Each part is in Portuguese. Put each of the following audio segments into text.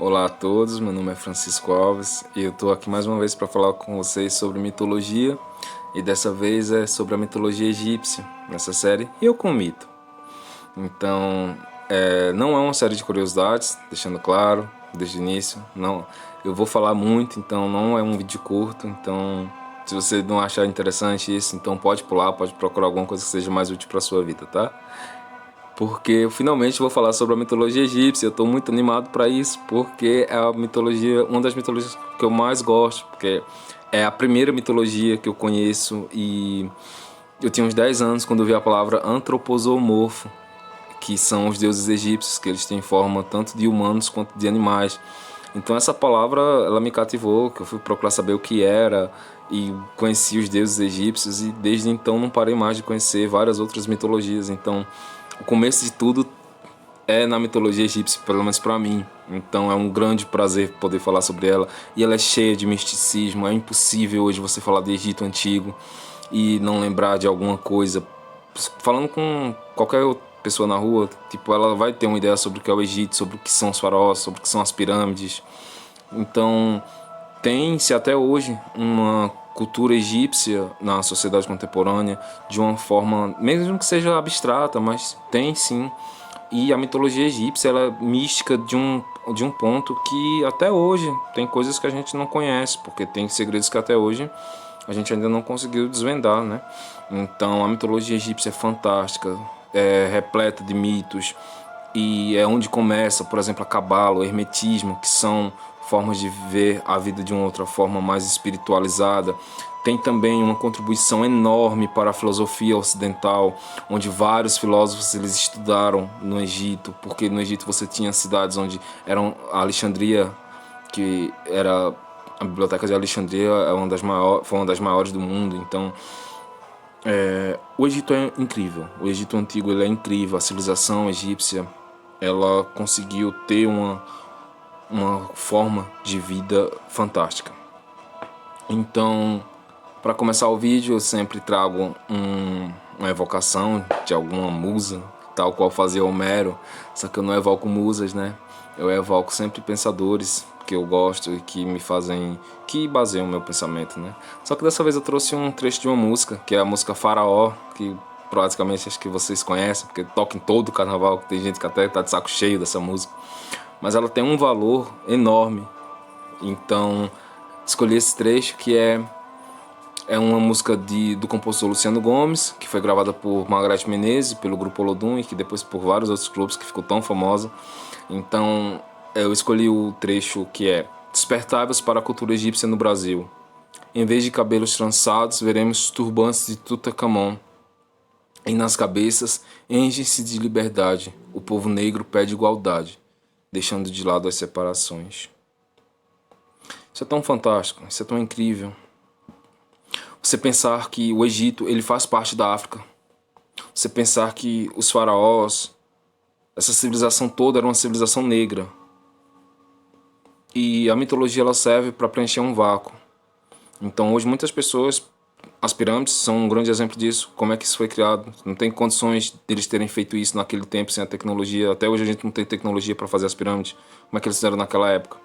Olá a todos, meu nome é Francisco Alves e eu estou aqui mais uma vez para falar com vocês sobre mitologia e dessa vez é sobre a mitologia egípcia nessa série Eu com o Mito. Então, não é uma série de curiosidades, deixando claro desde o início, não, eu vou falar muito, então não é um vídeo curto, então se você não achar interessante isso, então pode pular, pode procurar alguma coisa que seja mais útil para sua vida, tá? Porque eu finalmente vou falar sobre a mitologia egípcia. Eu estou muito animado para isso, porque é a mitologia, uma das mitologias que eu mais gosto, porque é a primeira mitologia que eu conheço e eu tinha uns 10 anos quando eu vi a palavra antroposomorfo, que são os deuses egípcios, que eles têm forma tanto de humanos quanto de animais. Então essa palavra, ela me cativou, que eu fui procurar saber o que era e conheci os deuses egípcios e desde então não parei mais de conhecer várias outras mitologias. Então o começo de tudo é na mitologia egípcia, pelo menos pra mim. Então é um grande prazer poder falar sobre ela. E ela é cheia de misticismo. É impossível hoje você falar de Egito Antigo e não lembrar de alguma coisa. Falando com qualquer pessoa na rua, tipo, ela vai ter uma ideia sobre o que é o Egito, sobre o que são os faraós, sobre o que são as pirâmides. Então tem-se até hoje uma cultura egípcia na sociedade contemporânea de uma forma, mesmo que seja abstrata, mas tem sim. E a mitologia egípcia ela é mística de um ponto que até hoje tem coisas que a gente não conhece, porque tem segredos que até hoje a gente ainda não conseguiu desvendar, né? Então a mitologia egípcia é fantástica, é repleta de mitos e é onde começa, por exemplo, a cabala, o hermetismo, que são formas de ver a vida de uma outra forma mais espiritualizada. Tem também uma contribuição enorme para a filosofia ocidental, onde vários filósofos eles estudaram no Egito, porque no Egito você tinha cidades onde eram a Alexandria, que era a biblioteca de Alexandria, foi uma das maiores do mundo. Então o Egito é incrível, o Egito antigo ele é incrível, a civilização egípcia ela conseguiu ter uma forma de vida fantástica. Então, para começar o vídeo, eu sempre trago uma evocação de alguma musa, tal qual fazia Homero, só que eu não evoco musas, né? Eu evoco sempre pensadores que eu gosto e que me fazem, que baseiam o meu pensamento, né? Só que dessa vez eu trouxe um trecho de uma música, que é a música Faraó, que praticamente acho que vocês conhecem, porque toca em todo o carnaval, tem gente que até tá de saco cheio dessa música. Mas ela tem um valor enorme. Então, escolhi esse trecho que é uma música do compositor Luciano Gomes, que foi gravada por Margareth Menezes, pelo grupo Olodum e que depois por vários outros clubes, que ficou tão famosa. Então eu escolhi o trecho que é: despertai-vos para a cultura egípcia no Brasil. Em vez de cabelos trançados, veremos turbantes de Tutankhamon. E nas cabeças enchem-se de liberdade. O povo negro pede igualdade, deixando de lado as separações. Isso é tão fantástico, isso é tão incrível. Você pensar que o Egito ele faz parte da África. Você pensar que os faraós, essa civilização toda era uma civilização negra. E a mitologia ela serve para preencher um vácuo. Então hoje muitas pessoas, as pirâmides são um grande exemplo disso. Como é que isso foi criado? Não tem condições deles terem feito isso naquele tempo sem a tecnologia. Até hoje a gente não tem tecnologia para fazer as pirâmides. Como é que eles fizeram naquela época?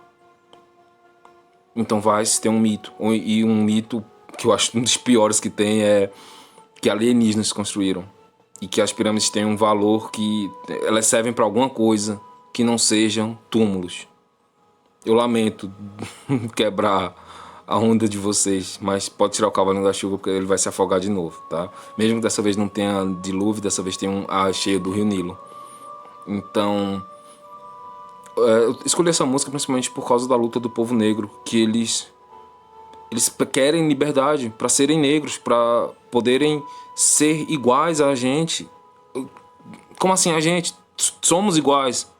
Então vai se ter um mito. E um mito que eu acho um dos piores que tem é que alienígenas construíram. E que as pirâmides têm um valor que elas servem para alguma coisa que não sejam túmulos. Eu lamento quebrar a onda de vocês, mas pode tirar o cavalinho da chuva porque ele vai se afogar de novo, tá? Mesmo que dessa vez não tenha dilúvio, dessa vez tem a cheia do Rio Nilo. Então, eu escolhi essa música principalmente por causa da luta do povo negro, que eles querem liberdade para serem negros, para poderem ser iguais a gente. Como assim a gente? Somos iguais.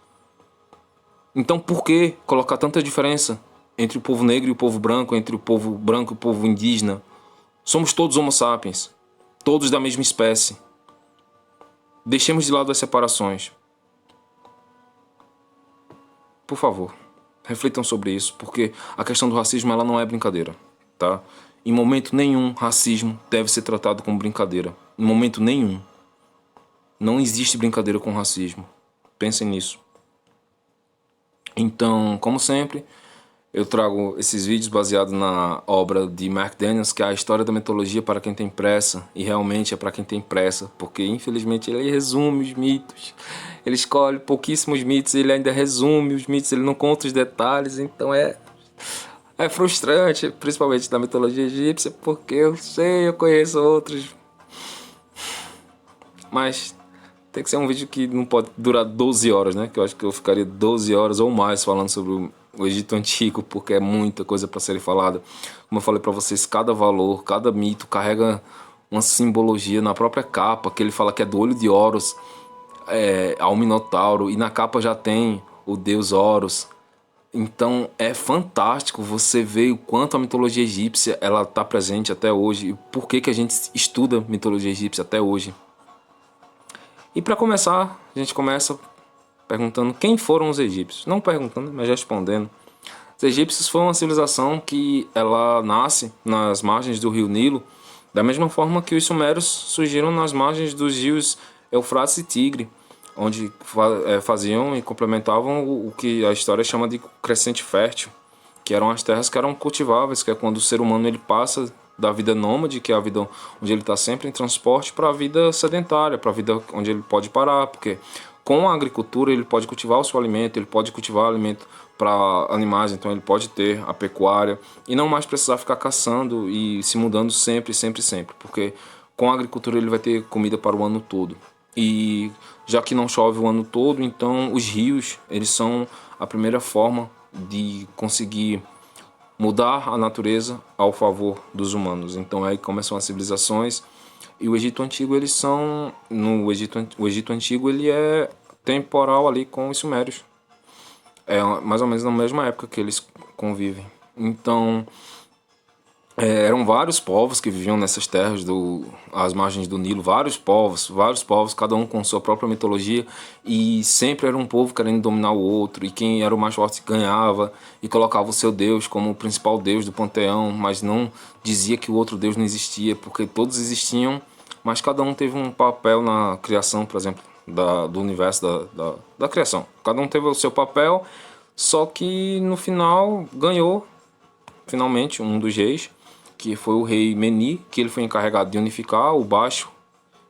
Então por que colocar tanta diferença entre o povo negro e o povo branco, entre o povo branco e o povo indígena? Somos todos homo sapiens, todos da mesma espécie. Deixemos de lado as separações. Por favor, reflitam sobre isso, porque a questão do racismo ela não é brincadeira, tá? Em momento nenhum, racismo deve ser tratado como brincadeira. Em momento nenhum. Não existe brincadeira com racismo. Pensem nisso. Então, como sempre, eu trago esses vídeos baseados na obra de Mark Daniels, que é a história da mitologia para quem tem pressa, e realmente é para quem tem pressa, porque infelizmente ele resume os mitos, ele escolhe pouquíssimos mitos, ele ainda resume os mitos, ele não conta os detalhes, então é frustrante, principalmente da mitologia egípcia, porque eu sei, eu conheço outros, mas tem que ser um vídeo que não pode durar 12 horas, né? Que eu acho que eu ficaria 12 horas ou mais falando sobre o Egito Antigo, porque é muita coisa para ser falada. Como eu falei para vocês, cada valor, cada mito carrega uma simbologia na própria capa, que ele fala que é do olho de Horus, ao Minotauro, e na capa já tem o deus Horus. Então é fantástico você ver o quanto a mitologia egípcia ela está presente até hoje, e por que que a gente estuda mitologia egípcia até hoje. E para começar, a gente começa perguntando quem foram os egípcios. Não perguntando, mas respondendo. Os egípcios foram uma civilização que ela nasce nas margens do rio Nilo, da mesma forma que os sumérios surgiram nas margens dos rios Eufrates e Tigre, onde faziam e complementavam o que a história chama de crescente fértil, que eram as terras que eram cultiváveis, que é quando o ser humano ele passa da vida nômade, que é a vida onde ele está sempre em transporte, para a vida sedentária, para a vida onde ele pode parar, porque com a agricultura ele pode cultivar o seu alimento, ele pode cultivar alimento para animais, então ele pode ter a pecuária e não mais precisar ficar caçando e se mudando sempre, sempre, sempre, porque com a agricultura ele vai ter comida para o ano todo. E já que não chove o ano todo, então os rios eles são a primeira forma de conseguir mudar a natureza ao favor dos humanos. Então aí começam as civilizações. E o Egito Antigo, eles são... O Egito Antigo, ele é temporal ali com os sumérios. É mais ou menos na mesma época que eles convivem. Então, eram vários povos que viviam nessas terras, às margens do Nilo, vários povos, cada um com sua própria mitologia, e sempre era um povo querendo dominar o outro, e quem era o mais forte ganhava, e colocava o seu deus como o principal deus do panteão, mas não dizia que o outro deus não existia, porque todos existiam, mas cada um teve um papel na criação, por exemplo, do universo da criação. Cada um teve o seu papel, só que no final ganhou, finalmente, um dos reis, que foi o rei Meni, que ele foi encarregado de unificar o Baixo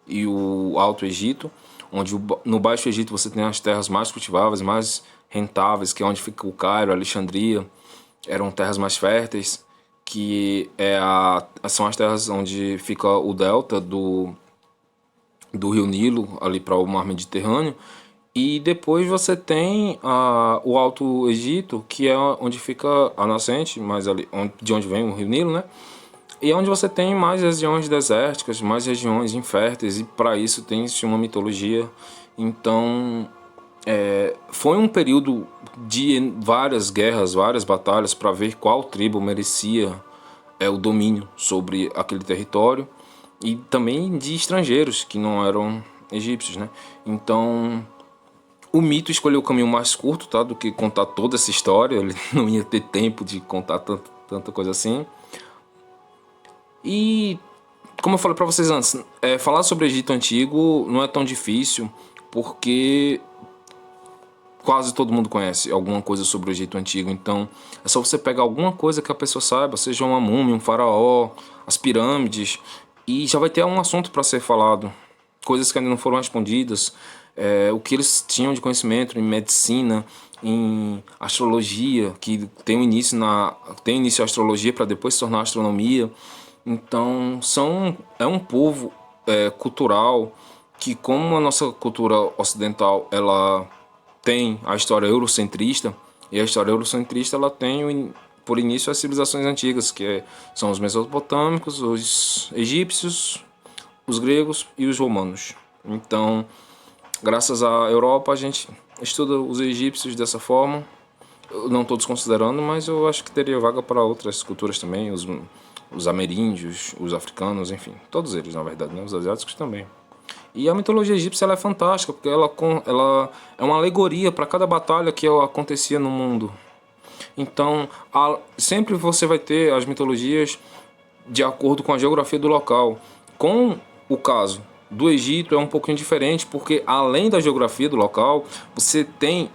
e o Alto Egito, onde no Baixo Egito você tem as terras mais cultiváveis, mais rentáveis, que é onde fica o Cairo, Alexandria, eram terras mais férteis, que são as terras onde fica o delta do rio Nilo, ali para o mar Mediterrâneo, e depois você tem o Alto Egito, que é onde fica a nascente, mais ali, de onde vem o rio Nilo, né? E é onde você tem mais regiões desérticas, mais regiões inférteis, e para isso tem-se uma mitologia. Então, foi um período de várias guerras, várias batalhas para ver qual tribo merecia o domínio sobre aquele território, e também de estrangeiros que não eram egípcios, né? Então, o mito escolheu o caminho mais curto, tá, do que contar toda essa história. Ele não ia ter tempo de contar tanta coisa assim. E, como eu falei para vocês antes, falar sobre o Egito Antigo não é tão difícil, porque quase todo mundo conhece alguma coisa sobre o Egito Antigo. Então é só você pegar alguma coisa que a pessoa saiba, seja uma múmia, um faraó, as pirâmides, e já vai ter um assunto para ser falado. Coisas que ainda não foram respondidas, o que eles tinham de conhecimento em medicina, em astrologia, que tem início a astrologia para depois se tornar astronomia. Então é um povo cultural que, como a nossa cultura ocidental ela tem a história eurocentrista, e a história eurocentrista ela tem por início as civilizações antigas, que são os mesopotâmicos, os egípcios, os gregos e os romanos. Então, graças à Europa, a gente estuda os egípcios dessa forma. Eu não estou desconsiderando, mas eu acho que teria vaga para outras culturas também, os ameríndios, os africanos, enfim, todos eles na verdade, né? Os asiáticos também. E a mitologia egípcia ela é fantástica, porque ela é uma alegoria para cada batalha que acontecia no mundo. Então, sempre você vai ter as mitologias de acordo com a geografia do local. Com o caso do Egito é um pouquinho diferente, porque além da geografia do local, você tem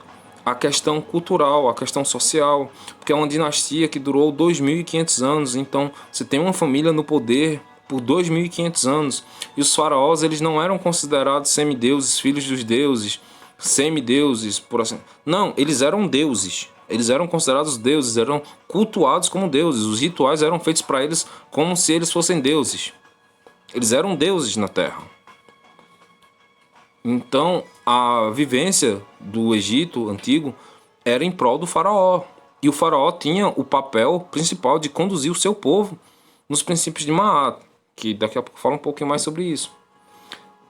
a questão cultural, a questão social, porque é uma dinastia que durou 2.500 anos, então você tem uma família no poder por 2.500 anos, e os faraós eles não eram considerados semideuses, filhos dos deuses, semideuses, por assim. Não, eles eram deuses. Eles eram considerados deuses, eram cultuados como deuses. Os rituais eram feitos para eles como se eles fossem deuses. Eles eram deuses na Terra. Então, a vivência do Egito antigo era em prol do faraó. E o faraó tinha o papel principal de conduzir o seu povo nos princípios de Maat, que daqui a pouco fala um pouquinho mais sobre isso.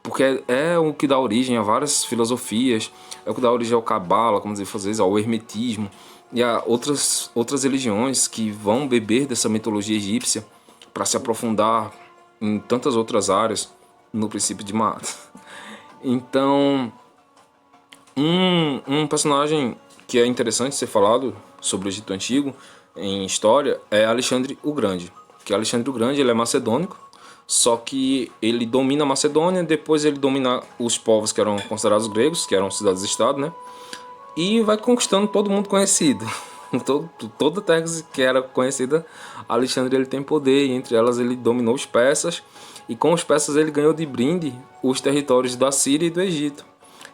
Porque é o que dá origem a várias filosofias, é o que dá origem ao Cabala, como dizer, às vezes, ao Hermetismo, e a outras religiões que vão beber dessa mitologia egípcia para se aprofundar em tantas outras áreas no princípio de Maat. Então, um personagem que é interessante ser falado sobre o Egito Antigo em história é Alexandre o Grande. Que Alexandre o Grande ele é macedônico, só que ele domina a Macedônia, depois ele domina os povos que eram considerados gregos, que eram cidades-estado, né? E vai conquistando todo mundo conhecido. Toda terra que era conhecida, Alexandre ele tem poder, e entre elas ele dominou os persas, e com os persas ele ganhou de brinde os territórios da Síria e do Egito.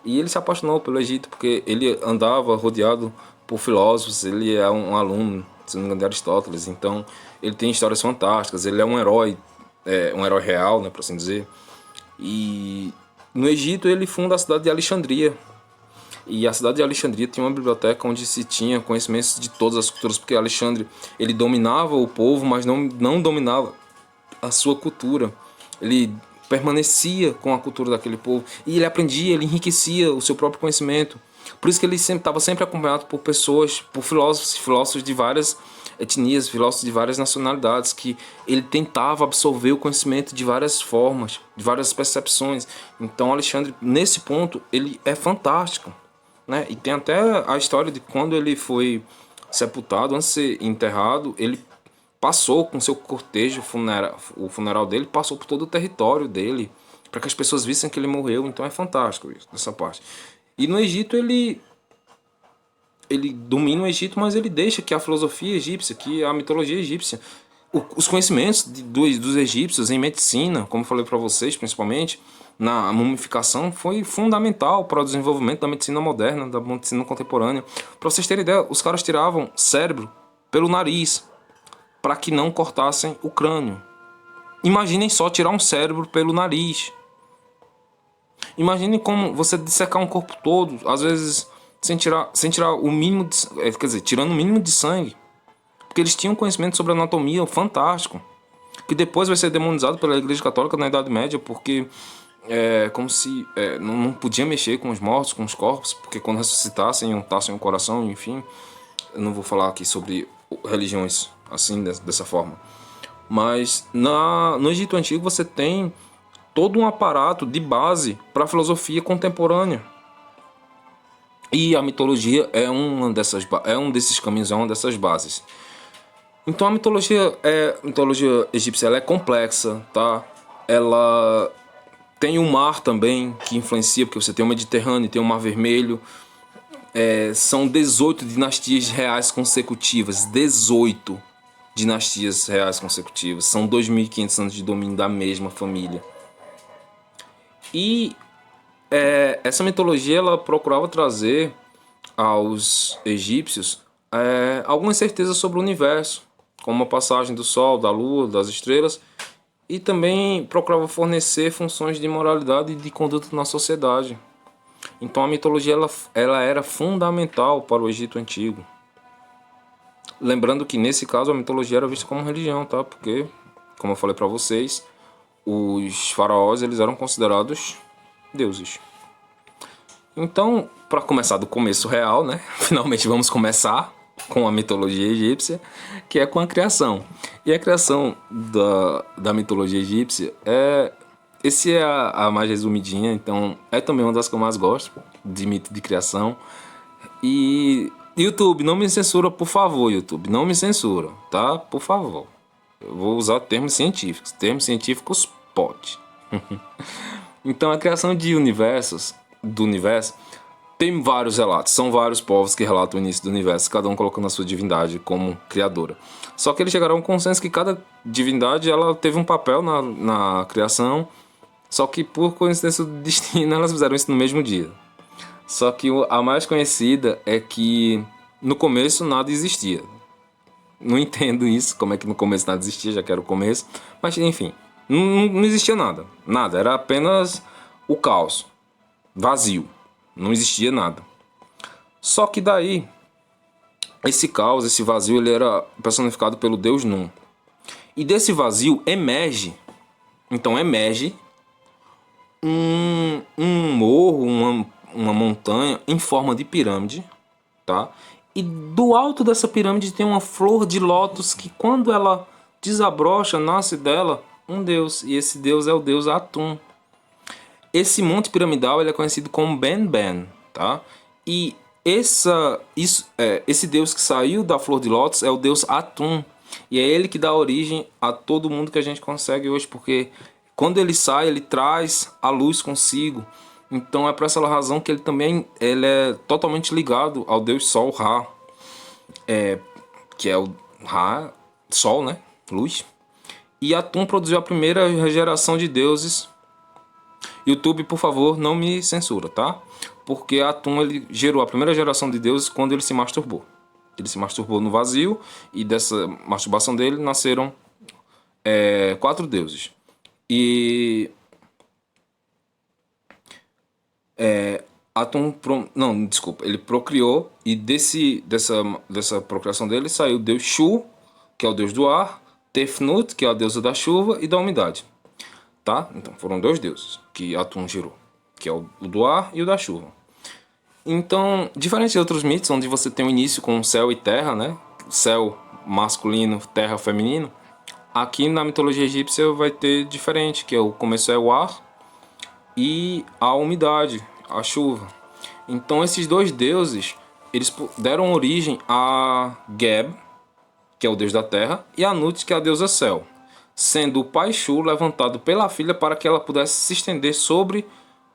E ele se apaixonou pelo Egito porque ele andava rodeado por filósofos, ele é um aluno, se não me engano, de Aristóteles, então ele tem histórias fantásticas, ele é um herói real, né, por assim dizer. E no Egito ele funda a cidade de Alexandria. E a cidade de Alexandria tinha uma biblioteca onde se tinha conhecimentos de todas as culturas, porque Alexandre ele dominava o povo, mas não dominava a sua cultura. Ele permanecia com a cultura daquele povo e ele aprendia, ele enriquecia o seu próprio conhecimento. Por isso que ele estava sempre acompanhado por pessoas, por filósofos de várias etnias, filósofos de várias nacionalidades, que ele tentava absorver o conhecimento de várias formas, de várias percepções. Então Alexandre, nesse ponto, ele é fantástico, né? E tem até a história de quando ele foi sepultado, antes de ser enterrado, ele passou com seu cortejo, o funeral dele passou por todo o território dele, para que as pessoas vissem que ele morreu. Então é fantástico isso, essa parte. E no Egito ele domina o Egito, mas ele deixa que a filosofia egípcia, que a mitologia egípcia, os conhecimentos dos egípcios em medicina, como eu falei para vocês, principalmente na mumificação, foi fundamental para o desenvolvimento da medicina moderna, da medicina contemporânea. Para vocês terem ideia, os caras tiravam cérebro pelo nariz para que não cortassem o crânio. Imaginem só tirar um cérebro pelo nariz. Imagine como você dissecar um corpo todo, às vezes sem tirar o mínimo de, quer dizer, tirando o mínimo de sangue. Porque eles tinham conhecimento sobre anatomia fantástico, que depois vai ser demonizado pela Igreja Católica na Idade Média, porque como se não podia mexer com os mortos, com os corpos, porque quando ressuscitassem, untassem o coração, enfim. Eu não vou falar aqui sobre religiões assim, dessa forma. Mas no Egito Antigo você tem todo um aparato de base para a filosofia contemporânea. E a mitologia é um desses caminhos, é uma dessas bases. Então a mitologia egípcia ela é complexa, tá? Ela tem o mar também que influencia, porque você tem o Mediterrâneo, tem o Mar Vermelho. São 18 dinastias reais consecutivas. 18 dinastias reais consecutivas. São 2.500 anos de domínio da mesma família. E essa mitologia ela procurava trazer aos egípcios algumas certezas sobre o universo, como a passagem do Sol, da Lua, das estrelas, e também procurava fornecer funções de moralidade e de conduta na sociedade. Então a mitologia ela era fundamental para o Egito Antigo. Lembrando que nesse caso a mitologia era vista como religião, tá? Porque, como eu falei para vocês, os faraós eles eram considerados deuses. Então, para começar do começo real, né? Finalmente vamos começar com a mitologia egípcia, que é com a criação. E a criação da mitologia egípcia esse é a mais resumidinha, então é também uma das que eu mais gosto, de mito de criação. E YouTube, não me censura, por favor, YouTube, não me censura, tá? Por favor. Eu vou usar termos científicos pode. Então a criação do universo Tem vários relatos, são vários povos que relatam o início do universo, cada um colocando a sua divindade como criadora. Só que eles chegaram a um consenso que cada divindade ela teve um papel na criação, só que por coincidência do destino elas fizeram isso no mesmo dia. Só que a mais conhecida é que no começo nada existia. Não entendo isso, como é que no começo nada existia, já que era o começo. Mas enfim, não existia nada. Nada, era apenas o caos, vazio. Não existia nada. Só que daí, esse caos, esse vazio, ele era personificado pelo Deus Nun. E desse vazio emerge, então emerge um morro, uma montanha em forma de pirâmide, tá? E do alto dessa pirâmide tem uma flor de lótus que quando ela desabrocha, nasce dela um deus. E esse deus é o deus Atum. Esse monte piramidal ele é conhecido como Ben-Ben, tá? E esse deus que saiu da flor de lótus é o deus Atum. E é ele que dá origem a todo mundo que a gente consegue hoje, porque quando ele sai, ele traz a luz consigo. Então é por essa razão que ele é totalmente ligado ao deus Sol, Ra, que é o Ra, Sol, né? Luz. E Atum produziu a primeira geração de deuses. YouTube, por favor, não me censura, tá? Porque Atum ele gerou a primeira geração de deuses quando ele se masturbou. Ele se masturbou no vazio e dessa masturbação dele nasceram 4 deuses. E Atum, não, desculpa, ele procriou e dessa procriação dele saiu o deus Shu, que é o deus do ar, Tefnut, que é a deusa da chuva e da umidade. Tá? Então foram 2 deuses que Atum gerou, que é o do ar e o da chuva. Então, diferente de outros mitos, onde você tem o início com céu e terra, né? Céu masculino, terra feminino, aqui na mitologia egípcia vai ter diferente, que o começo é o ar e a umidade, a chuva. Então esses 2 deuses, eles deram origem a Geb, que é o deus da terra, e a Nut, que é a deusa céu, sendo o pai Shu levantado pela filha para que ela pudesse se estender sobre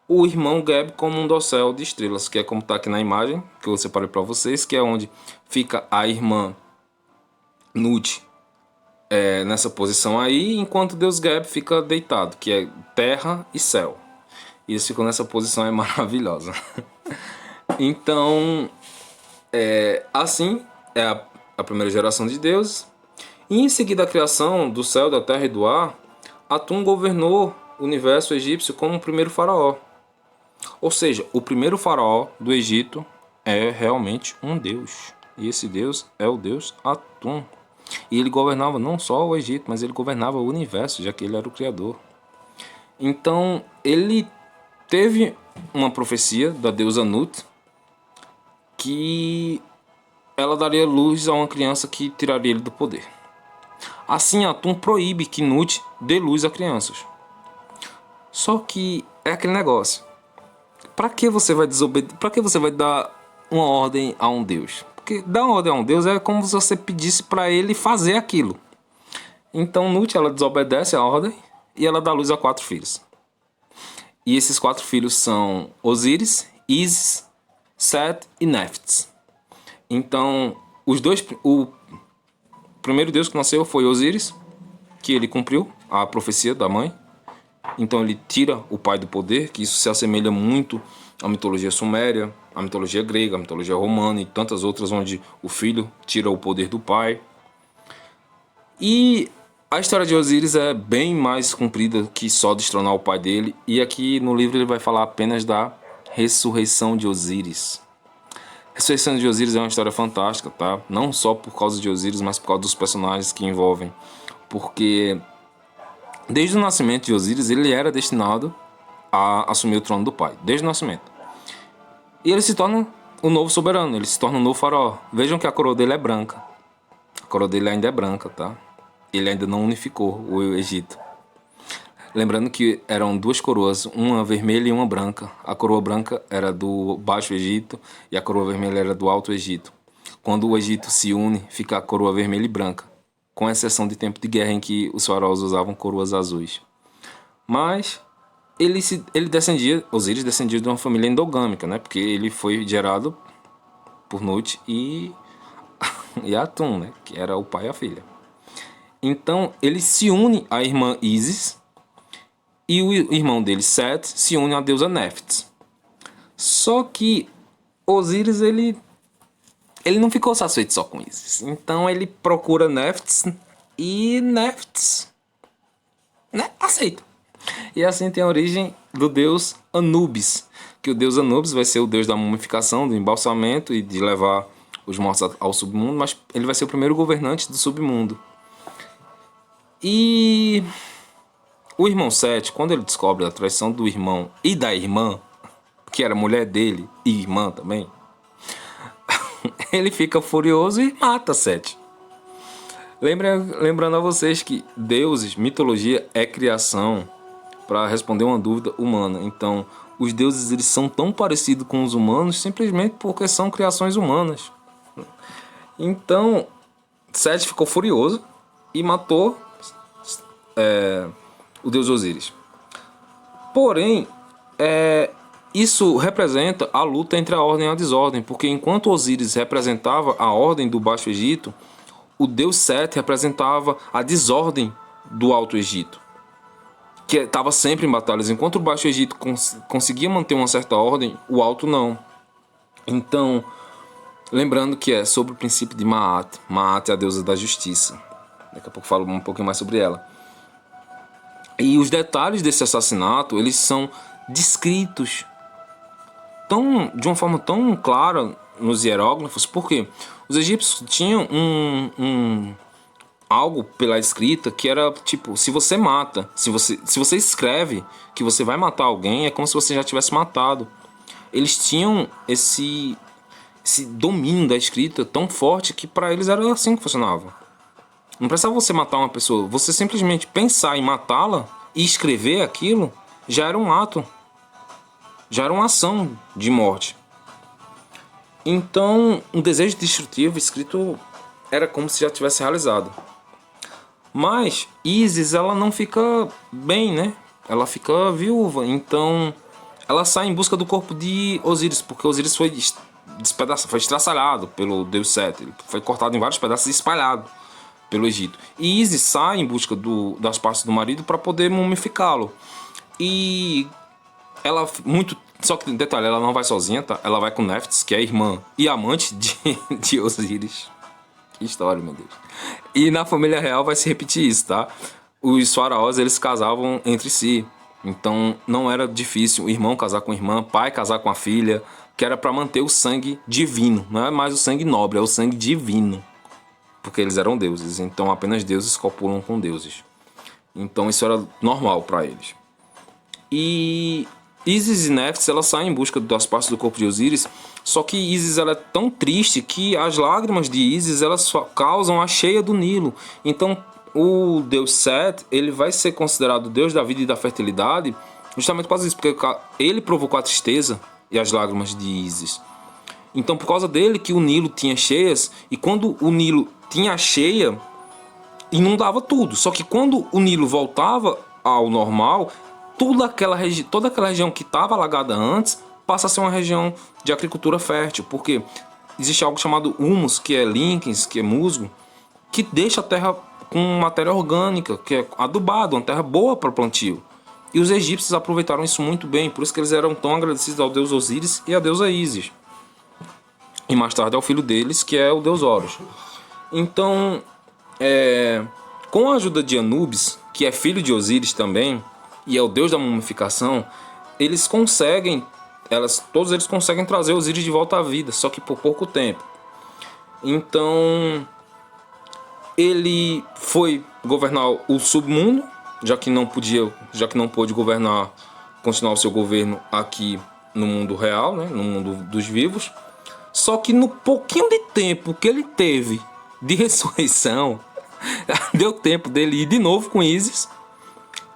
o irmão Geb como um dossel de estrelas, que é como está aqui na imagem, que eu separei para vocês, que é onde fica a irmã Nut nessa posição aí, enquanto Deus Geb fica deitado, que é terra e céu. E eles ficam nessa posição, é maravilhosa. Então, assim é a primeira geração de deuses. E em seguida a criação do céu, da terra e do ar, Atum governou o universo egípcio como o primeiro faraó. Ou seja, o primeiro faraó do Egito é realmente um deus. E esse deus é o deus Atum. E ele governava não só o Egito, mas ele governava o universo, já que ele era o criador. Então, ele teve uma profecia da deusa Nut que ela daria luz a uma criança que tiraria ele do poder. Assim, Atum proíbe que Nut dê luz a crianças. Só que é aquele negócio. Para que você vai desobedecer? Para que você vai dar uma ordem a um deus? Porque dar uma ordem a um deus é como se você pedisse para ele fazer aquilo. Então Nut ela desobedece a ordem e ela dá luz a 4 filhos. E esses 4 filhos são Osíris, Ísis, Set e Nephthys. Então o primeiro deus que nasceu foi Osíris, que ele cumpriu a profecia da mãe. Então ele tira o pai do poder, que isso se assemelha muito à mitologia suméria, à mitologia grega, à mitologia romana e tantas outras onde o filho tira o poder do pai. E a história de Osíris é bem mais comprida que só destronar o pai dele. E aqui no livro ele vai falar apenas da ressurreição de Osíris. A ressurreição de Osíris é uma história fantástica, tá? Não só por causa de Osíris, mas por causa dos personagens que envolvem. Porque desde o nascimento de Osíris, ele era destinado a assumir o trono do pai. Desde o nascimento. E ele se torna o novo soberano, ele se torna o novo faraó. Vejam que a coroa dele é branca. A coroa dele ainda é branca, tá? Ele ainda não unificou o Egito. Lembrando que eram 2 coroas, uma vermelha e uma branca. A coroa branca era do Baixo Egito e a coroa vermelha era do Alto Egito. Quando o Egito se une, fica a coroa vermelha e branca, com exceção de tempo de guerra em que os faraós usavam coroas azuis. Mas Osíris descendia de uma família endogâmica, né? Porque ele foi gerado por Nut e Atum, né? Que era o pai e a filha. Então ele se une à irmã Ísis e o irmão dele, Set, se une à deusa Néftis. Só que Osíris, ele não ficou satisfeito só com Ísis. Então ele procura Néftis e Néftis, né, aceita. E assim tem a origem do deus Anubis, que o deus Anubis vai ser o deus da mumificação, do embalsamento e de levar os mortos ao submundo, mas ele vai ser o primeiro governante do submundo. E o irmão Sete, quando ele descobre a traição do irmão e da irmã, que era mulher dele e irmã também, ele fica furioso e mata Sete. Lembrando a vocês que deuses, mitologia é criação para responder uma dúvida humana. Então, os deuses eles são tão parecidos com os humanos simplesmente porque são criações humanas. Então, Sete ficou furioso e matou o deus Osíris. Porém, isso representa a luta entre a ordem e a desordem, porque enquanto Osíris representava a ordem do Baixo Egito, o deus Sete representava a desordem do Alto Egito, que estava sempre em batalhas. Enquanto o Baixo Egito conseguia manter uma certa ordem, o Alto não. Então, lembrando que é sobre o princípio de Maat. Maat é a deusa da justiça. Daqui a pouco eu falo um pouquinho mais sobre ela. E os detalhes desse assassinato, eles são descritos de uma forma tão clara nos hieróglifos, porque os egípcios tinham algo pela escrita que era tipo, se você mata, se você escreve que você vai matar alguém, é como se você já tivesse matado. Eles tinham esse domínio da escrita tão forte que para eles era assim que funcionava. Não precisava você matar uma pessoa, você simplesmente pensar em matá-la e escrever aquilo já era um ato, já era uma ação de morte. Então, um desejo destrutivo escrito era como se já tivesse realizado. Mas Ísis, ela não fica bem, né? Ela fica viúva, então ela sai em busca do corpo de Osíris, porque Osíris foi despedaçado, foi estraçalhado pelo deus Sete, ele foi cortado em vários pedaços e espalhado pelo Egito. E Ísis sai em busca das partes do marido para poder mumificá-lo. E ela só que detalhe, ela não vai sozinha, tá? Ela vai com Néftis, que é a irmã e amante de Osíris. Que história, meu Deus. E na família real vai se repetir isso, tá? Os faraós, eles casavam entre si. Então não era difícil o irmão casar com a irmã, pai casar com a filha, que era para manter o sangue divino. Não é mais o sangue nobre, é o sangue divino. Porque eles eram deuses, então apenas deuses copulam com deuses. Então isso era normal para eles. E Ísis e Néftis, elas saem em busca das partes do corpo de Osíris, só que Ísis ela é tão triste que as lágrimas de Ísis elas causam a cheia do Nilo. Então o deus Set, ele vai ser considerado o deus da vida e da fertilidade justamente por causa disso, porque ele provocou a tristeza e as lágrimas de Ísis. Então por causa dele que o Nilo tinha cheias, e quando o Nilo tinha cheia, inundava tudo. Só que quando o Nilo voltava ao normal, toda aquela região que estava alagada antes passa a ser uma região de agricultura fértil, porque existe algo chamado humus, que é líquens, que é musgo, que deixa a terra com matéria orgânica, que é adubado, uma terra boa para o plantio. E os egípcios aproveitaram isso muito bem, por isso que eles eram tão agradecidos ao deus Osíris e à deusa Ísis. E mais tarde ao filho deles, que é o deus Horus. Então, com a ajuda de Anubis, que é filho de Osíris também, e é o deus da mumificação, todos eles conseguem trazer Osíris de volta à vida, só que por pouco tempo. Então, ele foi governar o submundo, já que não pôde continuar o seu governo aqui no mundo real, né, no mundo dos vivos. Só que no pouquinho de tempo que ele teve de ressurreição, deu tempo dele ir de novo com Ísis.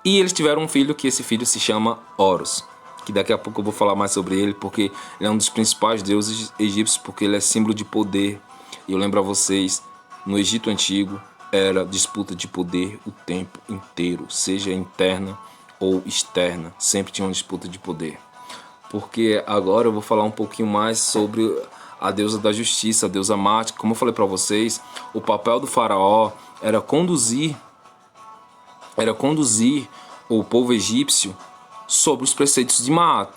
E eles tiveram um filho, que esse filho se chama Horus, que daqui a pouco eu vou falar mais sobre ele, porque ele é um dos principais deuses egípcios, porque ele é símbolo de poder. E eu lembro a vocês, no Egito Antigo, era disputa de poder o tempo inteiro, seja interna ou externa, sempre tinha uma disputa de poder. Porque agora eu vou falar um pouquinho mais sobre a deusa da justiça, a deusa Mate. Como eu falei para vocês, o papel do faraó era conduzir o povo egípcio sobre os preceitos de Maat,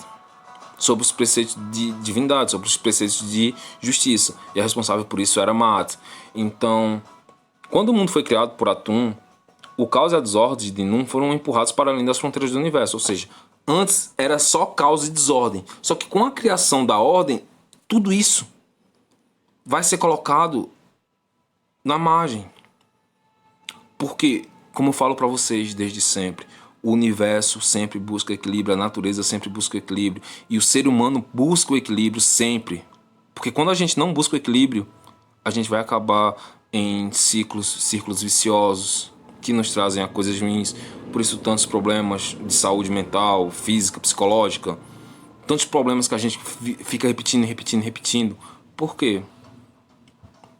sobre os preceitos de divindade, sobre os preceitos de justiça. E a responsável por isso era Maat. Então, quando o mundo foi criado por Atum, o caos e a desordem de Nun foram empurrados para além das fronteiras do universo. Ou seja, antes era só caos e desordem. Só que com a criação da ordem, tudo isso vai ser colocado na margem. Porque, como eu falo para vocês desde sempre, o universo sempre busca equilíbrio, a natureza sempre busca equilíbrio. E o ser humano busca o equilíbrio sempre. Porque quando a gente não busca o equilíbrio, a gente vai acabar em círculos viciosos que nos trazem a coisas ruins. Por isso tantos problemas de saúde mental, física, psicológica. Tantos problemas que a gente fica repetindo. Por quê?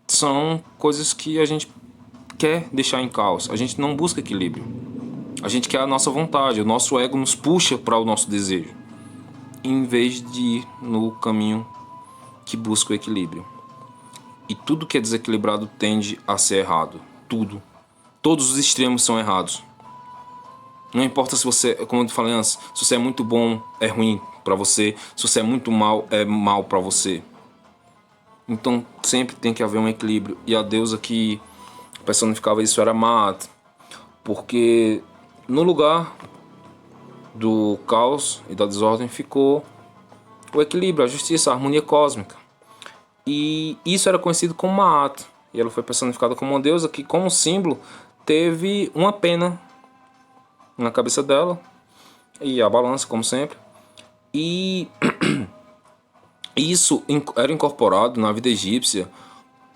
São coisas que a gente quer deixar em caos. A gente não busca equilíbrio. A gente quer a nossa vontade. O nosso ego nos puxa para o nosso desejo, em vez de ir no caminho que busca o equilíbrio. E tudo que é desequilibrado tende a ser errado. Tudo. Todos os extremos são errados. Não importa se você, como eu falei antes, se você é muito bom, é ruim para você. Se você é muito mal, é mal para você. Então sempre tem que haver um equilíbrio. E a deusa que personificava isso era Maat. Porque no lugar do caos e da desordem ficou o equilíbrio, a justiça, a harmonia cósmica. E isso era conhecido como Maat. E ela foi personificada como uma deusa que, como símbolo, teve uma pena na cabeça dela. E a balança, como sempre. E isso era incorporado na vida egípcia,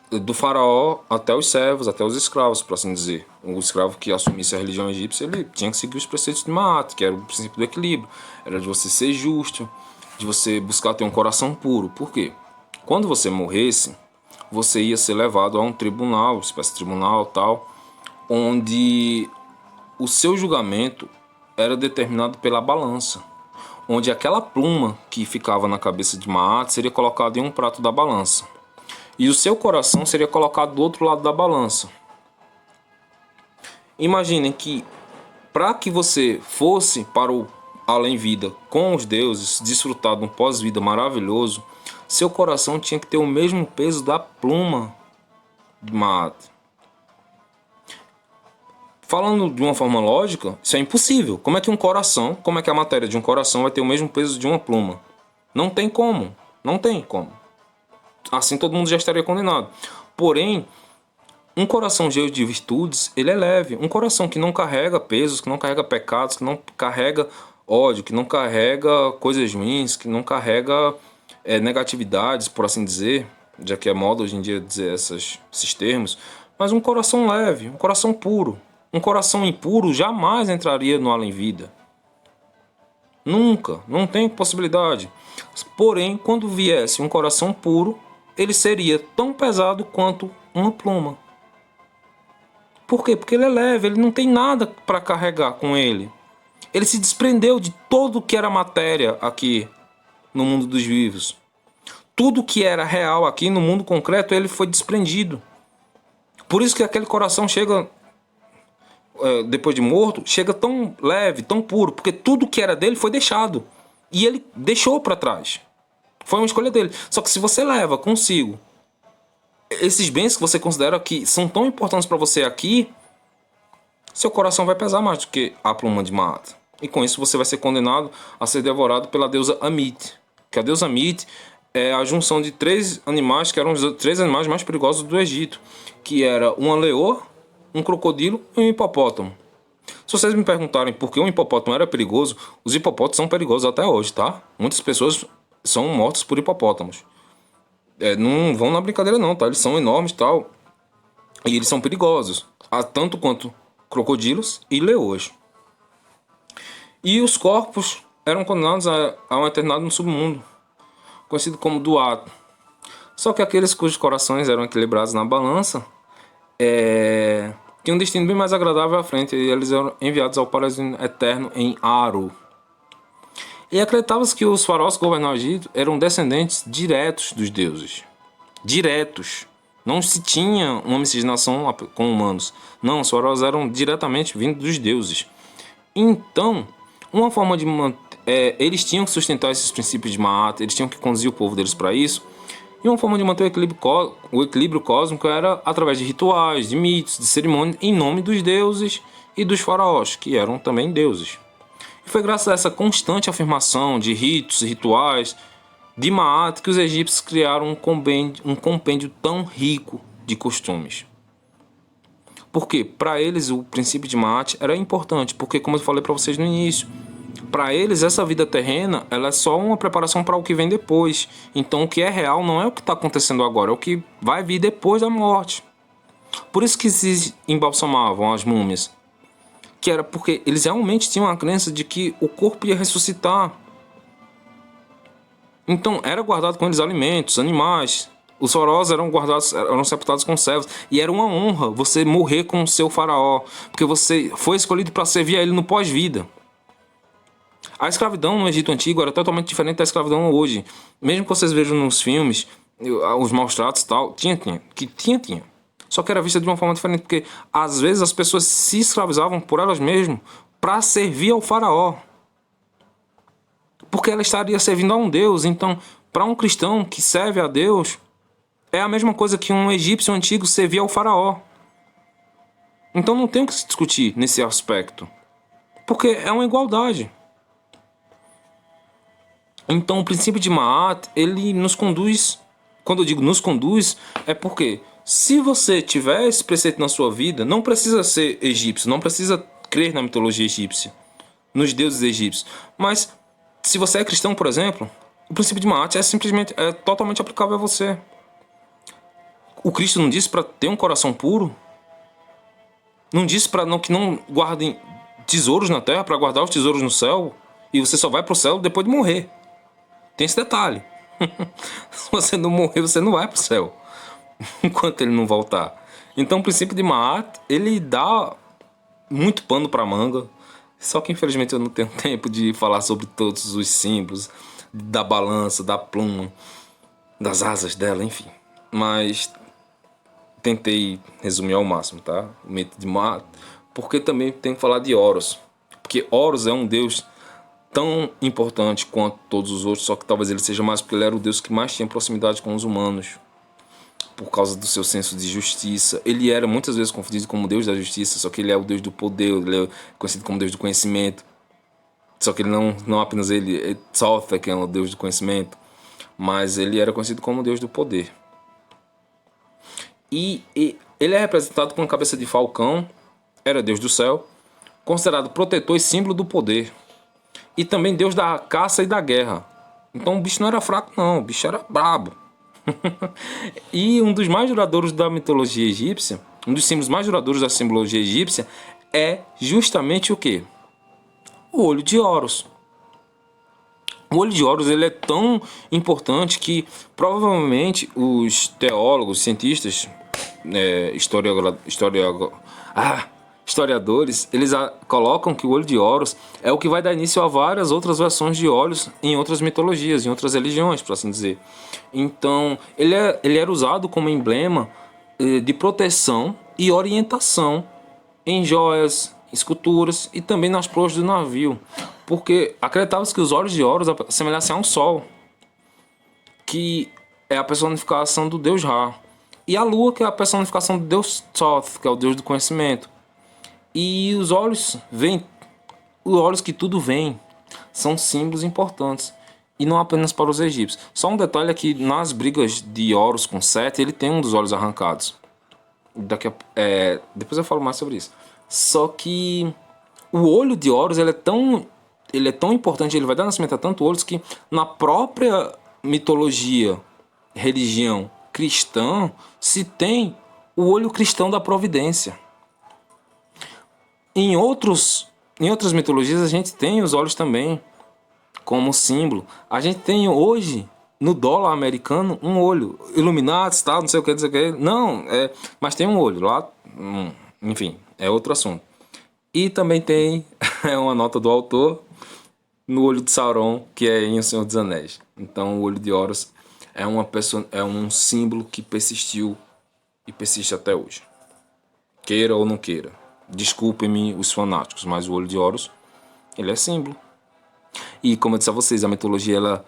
do faraó até os servos, até os escravos, por assim dizer. O escravo que assumisse a religião egípcia, ele tinha que seguir os preceitos de Maat, que era o princípio do equilíbrio. Era de você ser justo, de você buscar ter um coração puro. Por quê? Quando você morresse, você ia ser levado a um tribunal, espécie de tribunal tal, onde o seu julgamento era determinado pela balança, onde aquela pluma que ficava na cabeça de Maat seria colocada em um prato da balança, e o seu coração seria colocado do outro lado da balança. Imaginem que, para que você fosse para o além-vida com os deuses, desfrutar de um pós-vida maravilhoso, seu coração tinha que ter o mesmo peso da pluma de Maat. Falando de uma forma lógica, isso é impossível. Como é que como é que a matéria de um coração vai ter o mesmo peso de uma pluma? Não tem como. Não tem como. Assim todo mundo já estaria condenado. Porém, um coração cheio de virtudes, ele é leve. Um coração que não carrega pesos, que não carrega pecados, que não carrega ódio, que não carrega coisas ruins, que não carrega negatividades, por assim dizer, já que é moda hoje em dia dizer esses termos, mas um coração leve, um coração puro. Um coração impuro jamais entraria no além-vida. Nunca, não tem possibilidade. Porém, quando viesse um coração puro, ele seria tão pesado quanto uma pluma. Por quê? Porque ele é leve, ele não tem nada para carregar com ele. Ele se desprendeu de tudo que era matéria aqui no mundo dos vivos. Tudo que era real aqui no mundo concreto, ele foi desprendido. Por isso que aquele coração chega, depois de morto, chega tão leve, tão puro, porque tudo que era dele foi deixado. E ele deixou para trás. Foi uma escolha dele. Só que se você leva consigo esses bens que você considera que são tão importantes para você aqui, seu coração vai pesar mais do que a pluma de Maat. E com isso você vai ser condenado a ser devorado pela deusa Amit. Que a deusa Amit é a junção de 3 animais que eram os 3 animais mais perigosos do Egito, que era uma leoa, um crocodilo e um hipopótamo. Se vocês me perguntarem por que um hipopótamo era perigoso, os hipopótamos são perigosos até hoje, tá? Muitas pessoas são mortas por hipopótamos. Não vão na brincadeira não, tá? Eles são enormes e tal. E eles são perigosos, tanto quanto crocodilos e leoas. E os corpos eram condenados a um eternidade no submundo, conhecido como Duat. Só que aqueles cujos corações eram equilibrados na balança, tinham um destino bem mais agradável à frente, e eles eram enviados ao paraíso eterno em Aru. E acreditava-se que os faraós que governavam o Egito eram descendentes diretos dos deuses. Diretos. Não se tinha uma miscigenação com humanos. Não, os faraós eram diretamente vindos dos deuses. Então, uma forma de manter... eles tinham que sustentar esses princípios de Ma'at, eles tinham que conduzir o povo deles para isso. E uma forma de manter o equilíbrio cósmico era através de rituais, de mitos, de cerimônias, em nome dos deuses e dos faraós, que eram também deuses. E foi graças a essa constante afirmação de ritos e rituais de Ma'at que os egípcios criaram um compêndio tão rico de costumes. Porque para eles o princípio de Ma'at era importante, porque como eu falei para vocês no início, para eles essa vida terrena ela é só uma preparação para o que vem depois. Então o que é real não é o que está acontecendo agora, é o que vai vir depois da morte. Por isso que se embalsamavam as múmias, que era porque eles realmente tinham a crença de que o corpo ia ressuscitar. Então era guardado com eles alimentos, animais. Os faraós eram sepultados com servos. E era uma honra você morrer com o seu faraó, porque você foi escolhido para servir a ele no pós-vida. A escravidão no Egito Antigo era totalmente diferente da escravidão hoje. Mesmo que vocês vejam nos filmes, os maus tratos e tal, tinha. Só que era vista de uma forma diferente, porque às vezes as pessoas se escravizavam por elas mesmas para servir ao faraó. Porque ela estaria servindo a um Deus. Então, para um cristão que serve a Deus, é a mesma coisa que um egípcio antigo servia ao faraó. Então não tem o que se discutir nesse aspecto. Porque é uma igualdade. Então o princípio de Ma'at, ele nos conduz. Quando eu digo nos conduz, é porque se você tiver esse preceito na sua vida, não precisa ser egípcio, não precisa crer na mitologia egípcia, nos deuses egípcios. Mas se você é cristão, por exemplo, o princípio de Ma'at é totalmente aplicável a você. O Cristo não disse para ter um coração puro? Não disse para que não guardem tesouros na terra, para guardar os tesouros no céu? E você só vai para o céu depois de morrer. Tem esse detalhe. Se você não morrer, você não vai para o céu enquanto ele não voltar. Então o princípio de Ma'at, ele dá muito pano para manga. Só que infelizmente eu não tenho tempo de falar sobre todos os símbolos da balança, da pluma, das asas dela, enfim. Mas tentei resumir ao máximo, tá? O mito de Ma'at, porque também tem que falar de Horus. Porque Horus é um deus tão importante quanto todos os outros, só que talvez ele seja mais porque ele era o deus que mais tinha proximidade com os humanos, por causa do seu senso de justiça. Ele era muitas vezes confundido como Deus da justiça, só que ele é o Deus do poder, ele é conhecido como Deus do conhecimento. Só que ele não apenas ele, Thoth, que é o Deus do conhecimento, mas ele era conhecido como Deus do poder. E ele é representado com a cabeça de falcão, era Deus do céu, considerado protetor e símbolo do poder. E também Deus da caça e da guerra. Então o bicho não era fraco não, o bicho era brabo. E um dos mais duradouros da mitologia egípcia, um dos símbolos mais duradouros da simbologia egípcia é justamente o quê? O olho de Horus. O olho de Horus ele é tão importante que provavelmente os teólogos, cientistas, historiadores, eles colocam que o olho de Horus é o que vai dar início a várias outras versões de olhos em outras mitologias, em outras religiões, por assim dizer. Então, ele era usado como emblema de proteção e orientação em joias, esculturas e também nas proas do navio, porque acreditava-se que os olhos de Horus assemelhassem a um sol, que é a personificação do deus Ra, e a lua, que é a personificação do deus Thoth, que é o deus do conhecimento. E os olhos que tudo vem, são símbolos importantes, e não apenas para os egípcios. Só um detalhe é que nas brigas de Horus com Sete, ele tem um dos olhos arrancados. Depois eu falo mais sobre isso. Só que o olho de Horus ele é tão importante, ele vai dar nascimento a tantos olhos, que na própria mitologia, religião cristã, se tem o olho cristão da providência. Em outras mitologias a gente tem os olhos também como símbolo. A gente tem hoje no dólar americano um olho, Illuminati, tal, não sei o que. Não, mas tem um olho lá, enfim, é outro assunto. E também tem uma nota do autor no olho de Sauron, que é em O Senhor dos Anéis. Então o olho de Horus é um símbolo que persistiu e persiste até hoje. Queira ou não queira. Desculpem-me os fanáticos, mas o olho de Horus, ele é símbolo. E como eu disse a vocês, a mitologia ela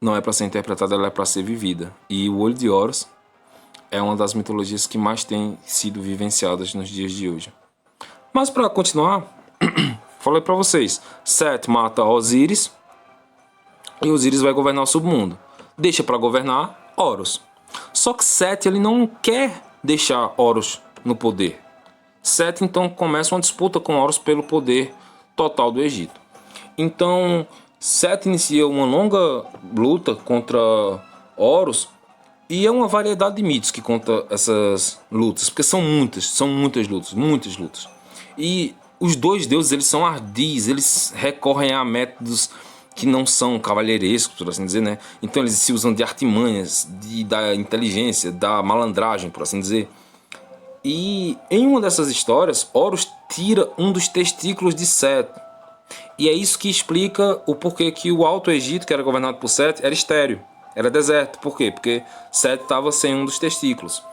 não é para ser interpretada, ela é para ser vivida. E o olho de Horus é uma das mitologias que mais tem sido vivenciadas nos dias de hoje. Mas para continuar, falei para vocês, Seth mata Osíris e Osíris vai governar o submundo. Deixa para governar Horus. Só que Seth ele não quer deixar Horus no poder. Seth então começa uma disputa com Horus pelo poder total do Egito. Então Seth inicia uma longa luta contra Horus e é uma variedade de mitos que conta essas lutas, porque são muitas lutas. E os dois deuses eles são ardis, eles recorrem a métodos que não são cavalheirescos, por assim dizer, né? Então eles se usam de artimanhas, da inteligência, da malandragem, por assim dizer. E em uma dessas histórias, Horus tira um dos testículos de Seth. E é isso que explica o porquê que o Alto Egito, que era governado por Seth, era estéril, era deserto. Por quê? Porque Seth estava sem um dos testículos.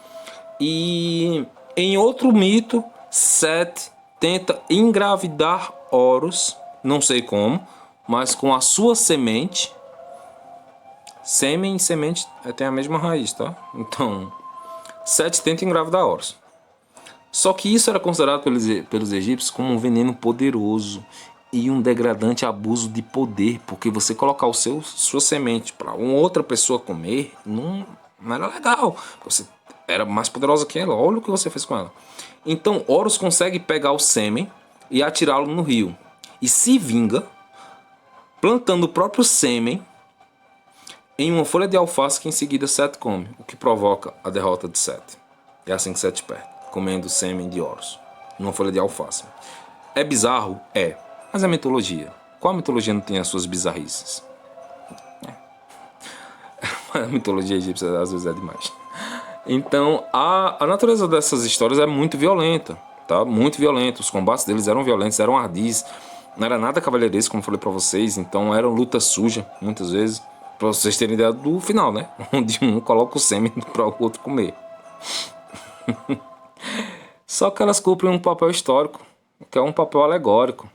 E em outro mito, Seth tenta engravidar Horus, não sei como, mas com a sua semente. Sêmen e semente tem a mesma raiz, tá? Então, Seth tenta engravidar Horus. Só que isso era considerado pelos egípcios como um veneno poderoso e um degradante abuso de poder, porque você colocar sua semente para uma outra pessoa comer não era legal. Você era mais poderosa que ela, olha o que você fez com ela. Então Horus consegue pegar o sêmen e atirá-lo no rio. E se vinga, plantando o próprio sêmen em uma folha de alface que em seguida Seth come, o que provoca a derrota de Seth. É assim que Seth perde, comendo o sêmen de Horus, numa folha de alface. É bizarro? É. Mas é mitologia. Qual mitologia não tem as suas bizarrices? A mitologia egípcia às vezes é demais. Então, a natureza dessas histórias é muito violenta, tá? Muito violenta. Os combates deles eram violentos, eram ardis. Não era nada cavalheiresco, como eu falei pra vocês. Então, era luta suja, muitas vezes. Pra vocês terem ideia do final, né? Onde um coloca o sêmen para o outro comer. Só que elas cumprem um papel histórico, que é um papel alegórico.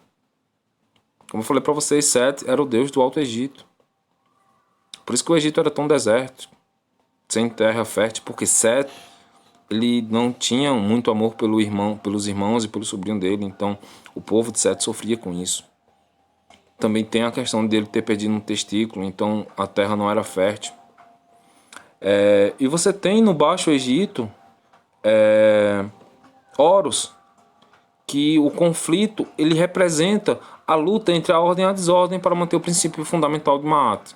Como eu falei pra vocês, Seth era o deus do Alto Egito. Por isso que o Egito era tão deserto, sem terra fértil, porque Seth ele não tinha muito amor pelos irmãos e pelo sobrinho dele, então o povo de Seth sofria com isso. Também tem a questão dele ter perdido um testículo, então a terra não era fértil. E você tem no Baixo Egito Horus, que o conflito ele representa a luta entre a ordem e a desordem para manter o princípio fundamental de Maat.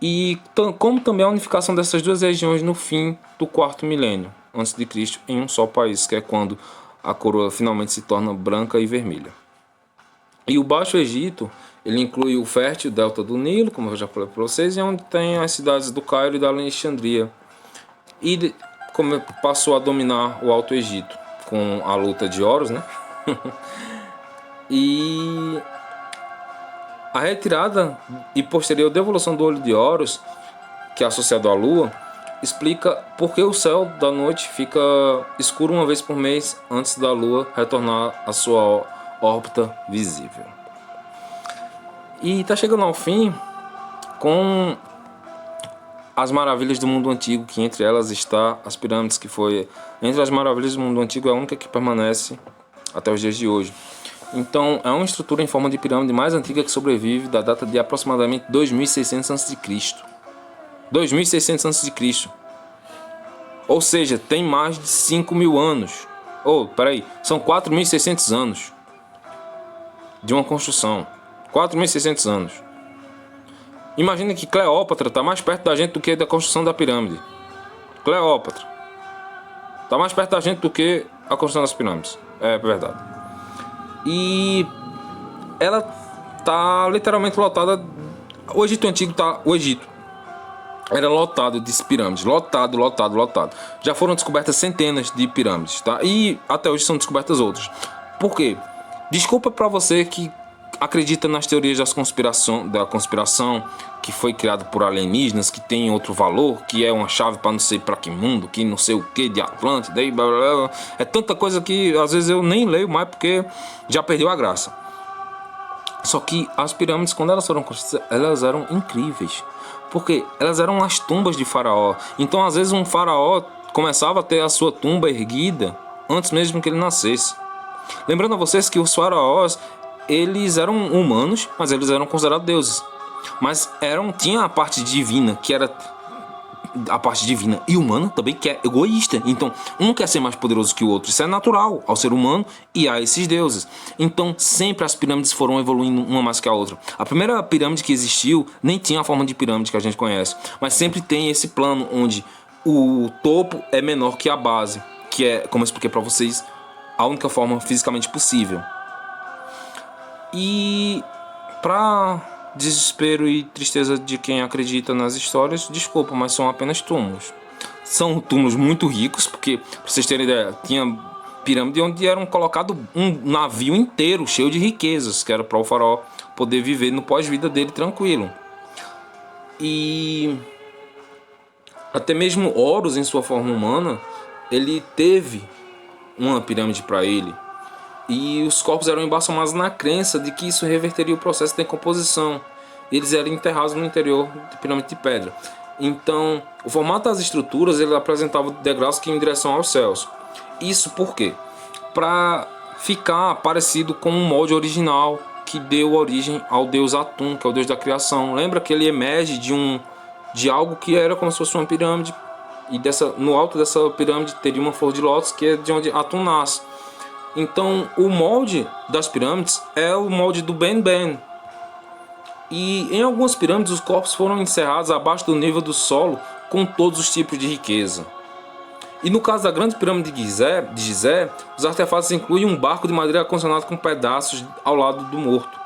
E como também a unificação dessas duas regiões no fim do 4º milênio antes de Cristo em um só país, que é quando a coroa finalmente se torna branca e vermelha. E o Baixo Egito ele inclui o fértil delta do Nilo, como eu já falei para vocês, e é onde tem as cidades do Cairo e da Alexandria. E como passou a dominar o Alto Egito com a luta de Horus, né? E a retirada e posterior devolução do olho de Horus, que é associado à lua, explica por que o céu da noite fica escuro uma vez por mês antes da lua retornar à sua órbita visível. E está chegando ao fim com as maravilhas do mundo antigo, que entre elas está as pirâmides, que foi entre as maravilhas do mundo antigo é a única que permanece até os dias de hoje. Então é uma estrutura em forma de pirâmide mais antiga que sobrevive, da data de aproximadamente 2600 a.C. 2600 a.C. Ou seja, tem mais de 5.000 anos. São 4.600 anos de uma construção. 4.600 anos. Imagina que Cleópatra está mais perto da gente do que da construção da pirâmide. Cleópatra está mais perto da gente do que a construção das pirâmides. É verdade. E ela tá literalmente lotada. O Egito Antigo tá. O Egito era lotado de pirâmides, lotado, lotado, lotado. Já foram descobertas centenas de pirâmides, tá? E até hoje são descobertas outras. Por quê? Desculpa pra você que acredita nas teorias da conspiração, que foi criado por alienígenas, que tem outro valor, que é uma chave para não sei para que mundo, que não sei o que de Atlântida, e blá, blá, blá. É tanta coisa que às vezes eu nem leio mais porque já perdeu a graça. Só que as pirâmides, quando elas foram construídas, elas eram incríveis, porque elas eram as tumbas de faraó. Então às vezes um faraó começava a ter a sua tumba erguida antes mesmo que ele nascesse. Lembrando a vocês que os faraós, eles eram humanos, mas eles eram considerados deuses. Mas tinha a parte divina, que era a parte divina e humana também, que é egoísta. Então, um quer ser mais poderoso que o outro. Isso é natural ao ser humano e a esses deuses. Então, sempre as pirâmides foram evoluindo uma mais que a outra. A primeira pirâmide que existiu nem tinha a forma de pirâmide que a gente conhece, mas sempre tem esse plano onde o topo é menor que a base, que é, como eu expliquei para vocês, a única forma fisicamente possível. E para desespero e tristeza de quem acredita nas histórias, desculpa, mas são apenas túmulos. São túmulos muito ricos, porque, para vocês terem ideia, tinha pirâmide onde eram colocado um navio inteiro cheio de riquezas, que era para o faraó poder viver no pós-vida dele tranquilo. E até mesmo Horus, em sua forma humana, ele teve uma pirâmide para ele. E os corpos eram embalsamados na crença de que isso reverteria o processo de decomposição. Eles eram enterrados no interior de pirâmide de pedra. Então, o formato das estruturas ele apresentava degraus que iam em direção aos céus. Isso por quê? Para ficar parecido com o molde original que deu origem ao deus Atum, que é o deus da criação. Lembra que ele emerge de algo que era como se fosse uma pirâmide. E no alto dessa pirâmide teria uma flor de lótus, que é de onde Atum nasce. Então, o molde das pirâmides é o molde do Ben-Ben. E em algumas pirâmides, os corpos foram encerrados abaixo do nível do solo, com todos os tipos de riqueza. E no caso da grande pirâmide de Gizé, os artefatos incluem um barco de madeira condicionado com pedaços ao lado do morto.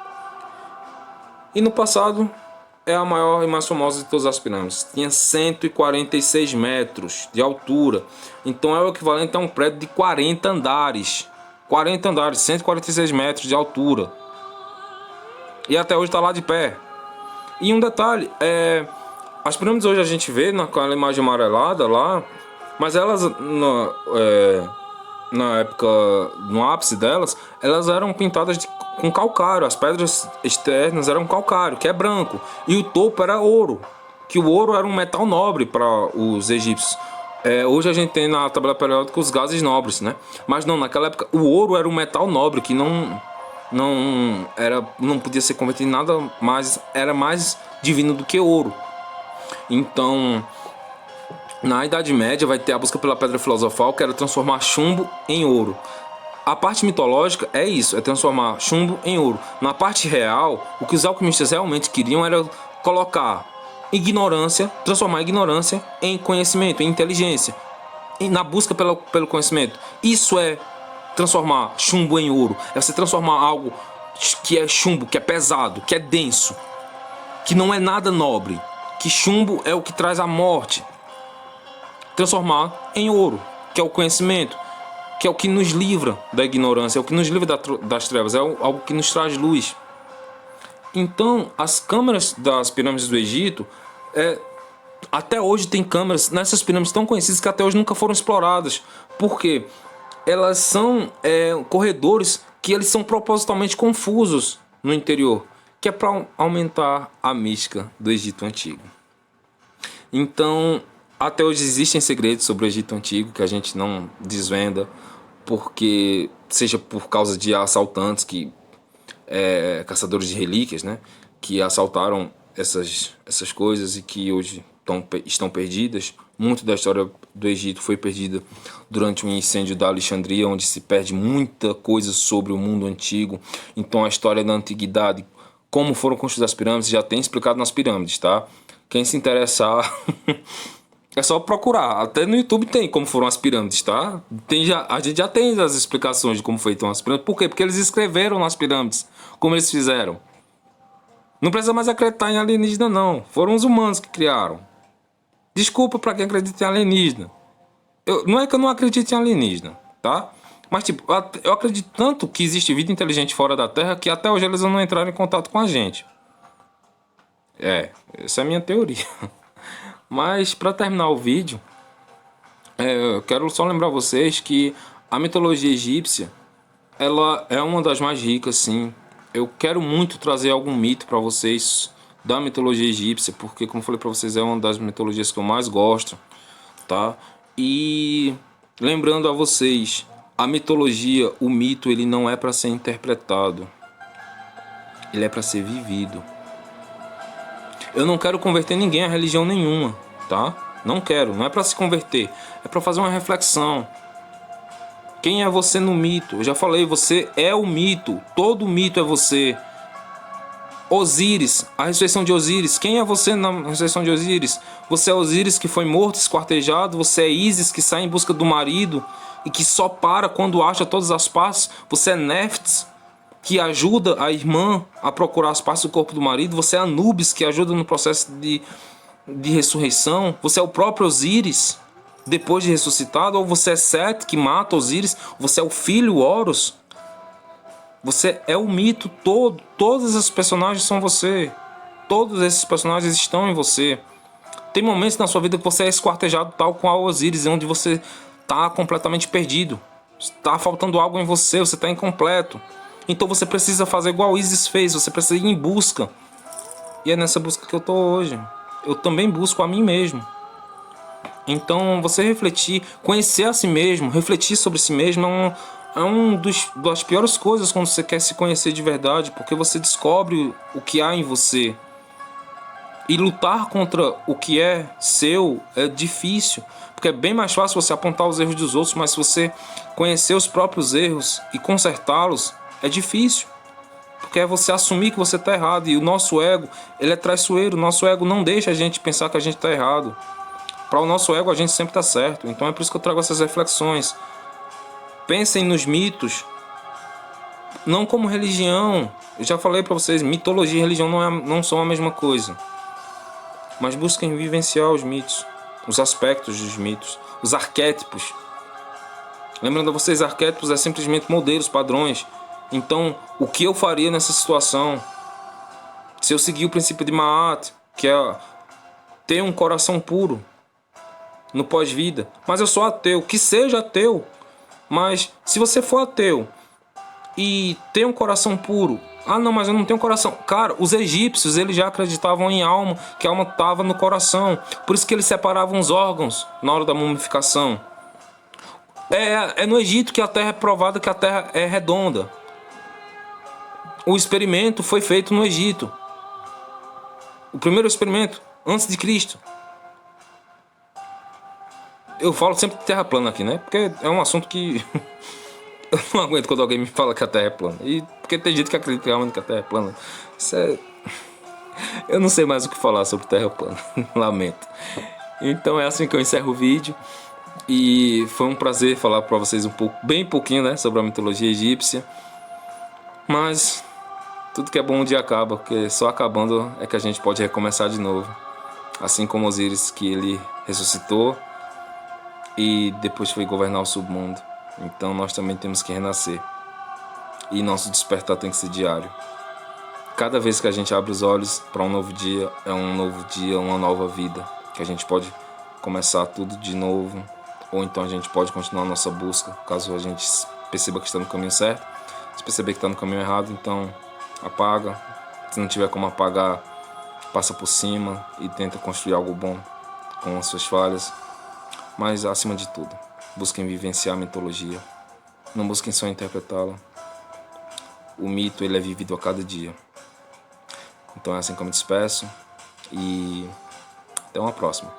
E no passado, é a maior e mais famosa de todas as pirâmides. Tinha 146 metros de altura. Então é o equivalente a um prédio de 40 andares. 40 andares, 146 metros de altura. E até hoje está lá de pé. E um detalhe, as pirâmides hoje a gente vê naquela imagem amarelada lá, mas elas, na época, no ápice delas, elas eram pintadas com calcário. As pedras externas eram calcário, que é branco. E o topo era ouro, que o ouro era um metal nobre para os egípcios. Hoje a gente tem na tabela periódica os gases nobres, né? Mas não, naquela época o ouro era um metal nobre que não podia ser convertido em nada mais, era mais divino do que ouro. Então, na Idade Média vai ter a busca pela pedra filosofal, que era transformar chumbo em ouro. A parte mitológica é isso, é transformar chumbo em ouro. Na parte real, o que os alquimistas realmente queriam era colocar transformar ignorância em conhecimento, em inteligência, na busca pelo conhecimento. Isso é transformar chumbo em ouro. É você transformar algo que é chumbo, que é pesado, que é denso, que não é nada nobre, que chumbo é o que traz a morte. Transformar em ouro, que é o conhecimento, que é o que nos livra da ignorância, é o que nos livra das trevas, é algo que nos traz luz. Então, as câmaras das pirâmides do Egito, até hoje tem câmaras nessas pirâmides tão conhecidas que até hoje nunca foram exploradas. Por quê? Elas são corredores que eles são propositalmente confusos no interior, que é para aumentar a mística do Egito Antigo. Então, até hoje existem segredos sobre o Egito Antigo que a gente não desvenda, porque seja por causa de assaltantes caçadores de relíquias, né, que assaltaram essas coisas e que hoje estão perdidas. Muito da história do Egito foi perdida durante o incêndio da Alexandria, onde se perde muita coisa sobre o mundo antigo. Então a história da antiguidade, como foram construídas as pirâmides, já tem explicado nas pirâmides, tá? Quem se interessar é só procurar. Até no YouTube tem como foram as pirâmides, tá? A gente já tem as explicações de como foram as pirâmides. Por quê? Porque eles escreveram nas pirâmides como eles fizeram. Não precisa mais acreditar em alienígena, não. Foram os humanos que criaram. Desculpa pra quem acredita em alienígena. Não é que eu não acredito em alienígena, tá? Mas, tipo, eu acredito tanto que existe vida inteligente fora da Terra que até hoje eles não entraram em contato com a gente. Essa é a minha teoria. Mas, pra terminar o vídeo, eu quero só lembrar vocês que a mitologia egípcia, ela é uma das mais ricas, sim. Eu quero muito trazer algum mito pra vocês da mitologia egípcia, porque, como eu falei pra vocês, é uma das mitologias que eu mais gosto, tá? E lembrando a vocês, a mitologia, o mito, ele não é para ser interpretado, ele é para ser vivido. Eu não quero converter ninguém a religião nenhuma, tá? Não quero, não é para se converter, é para fazer uma reflexão. Quem é você no mito? Eu já falei, você é o mito, todo mito é você. Osíris, a ressurreição de Osíris. Quem é você na ressurreição de Osíris? Você é Osíris que foi morto, esquartejado. Você é Ísis que sai em busca do marido e que só para quando acha todas as partes. Você é Néftis que ajuda a irmã a procurar as partes do corpo do marido. Você é Anubis que ajuda no processo de ressurreição. Você é o próprio Osíris depois de ressuscitado. Ou você é Set que mata Osíris. Você é o filho Horus. Você é o mito todo. Todos esses personagens são você. Todos esses personagens estão em você. Tem momentos na sua vida que você é esquartejado tal qual Osíris, onde você está completamente perdido. Está faltando algo em você, você está incompleto. Então você precisa fazer igual Isis fez, você precisa ir em busca. E é nessa busca que eu estou hoje. Eu também busco a mim mesmo. Então você refletir, conhecer a si mesmo, refletir sobre si mesmo é das piores coisas quando você quer se conhecer de verdade, porque você descobre o que há em você. E lutar contra o que é seu é difícil, porque é bem mais fácil você apontar os erros dos outros, mas se você conhecer os próprios erros e consertá-los, é difícil. Porque é você assumir que você está errado, e o nosso ego, ele é traiçoeiro, o nosso ego não deixa a gente pensar que a gente está errado. Para o nosso ego a gente sempre está certo, então é por isso que eu trago essas reflexões. Pensem nos mitos, não como religião. Eu já falei para vocês, mitologia e religião não são a mesma coisa. Mas busquem vivenciar os mitos, os aspectos dos mitos, os arquétipos. Lembrando a vocês, arquétipos é simplesmente modelos, padrões. Então, o que eu faria nessa situação? Se eu seguir o princípio de Maat, que é ter um coração puro no pós-vida. Mas eu sou ateu, que seja ateu. Mas se você for ateu e tem um coração puro, ah não, mas eu não tenho coração. Cara, os egípcios, eles já acreditavam em alma, que a alma estava no coração. Por isso que eles separavam os órgãos na hora da mumificação. É no Egito que a terra é provada que a terra é redonda. O experimento foi feito no Egito. O primeiro experimento, antes de Cristo. Eu falo sempre de terra plana aqui, né? Porque é um assunto que eu não aguento quando alguém me fala que a terra é plana. E porque tem gente que acredita realmente que a terra é plana. Isso é... Eu não sei mais o que falar sobre terra plana. Lamento. Então é assim que eu encerro o vídeo. E foi um prazer falar para vocês bem pouquinho, né, sobre a mitologia egípcia. Mas tudo que é bom um dia acaba, porque só acabando é que a gente pode recomeçar de novo. Assim como Osíris, que ele ressuscitou e depois foi governar o submundo. Então nós também temos que renascer. E nosso despertar tem que ser diário. Cada vez que a gente abre os olhos para um novo dia, é um novo dia, uma nova vida. Que a gente pode começar tudo de novo. Ou então a gente pode continuar a nossa busca, caso a gente perceba que está no caminho certo. Se perceber que está no caminho errado, então apaga. Se não tiver como apagar, passa por cima e tenta construir algo bom com as suas falhas. Mas acima de tudo, busquem vivenciar a mitologia. Não busquem só interpretá-la. O mito, ele é vivido a cada dia. Então é assim que eu me despeço. E até uma próxima.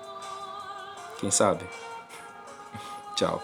Quem sabe? Tchau.